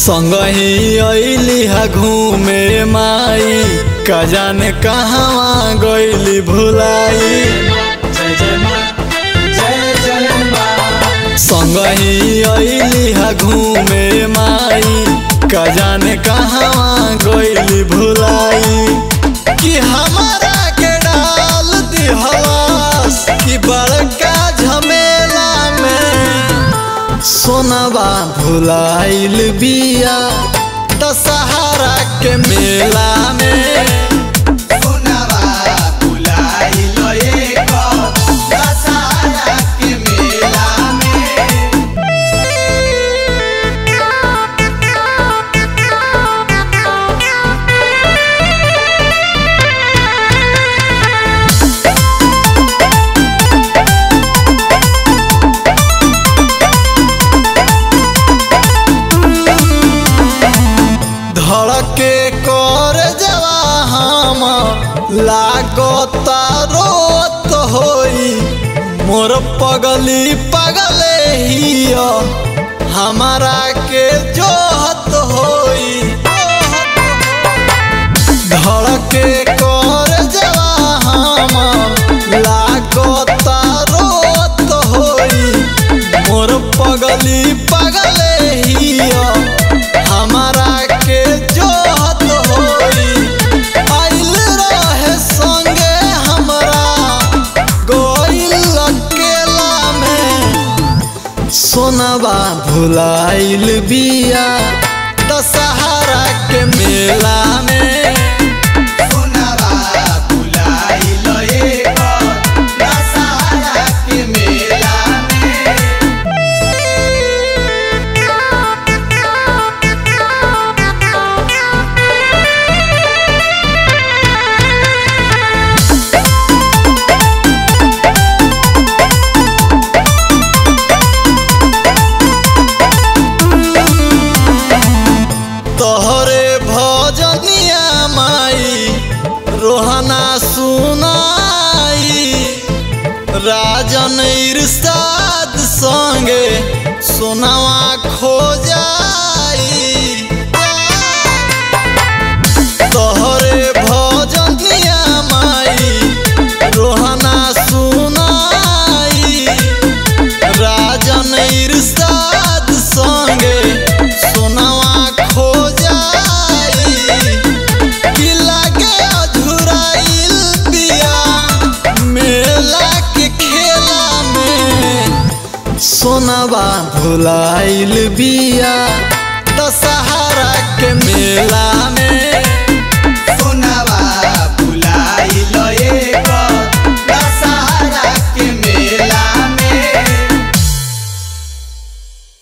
संगही अइली हा घूमे माई का जाने कहवा गइली भुलाई। संगही अइली हा घूमे माई का जाने कहवा गइली भुलाई। कि हमारा के डाल दिहलास कि बड़का झमेला में सोनबा भुलाइल बिया दशहरा के मेला में। सोनबा भुलाइल दशहरा के मेला में। धड़के कर जवा हम लागता रोत होई मोर पगली पगले हिया हमारा के जोहत होई। धड़के कर जवा हम लागता रोत होई मोर पगली पगले हिया हमारा के जोहत होई। आइल रहे संगे हमरा गोइल अकेला में सोनबा भुलाइल बिया दशहरा के मेला में। सोनबा भुलाइल दशहरा के मेला में। तोहरे भजनिया माई रोहना सुनाई राजन इरशाद संगे सोनवा खो जाई। तोहरे भजनिया माई रोहना सुनाई राजन इरशाद संगे सोनवा खो जाई। कि लागे अधुराइल बिया मेला के खेला में सोनबा भुलाइल बिया दशहरा के मेला में।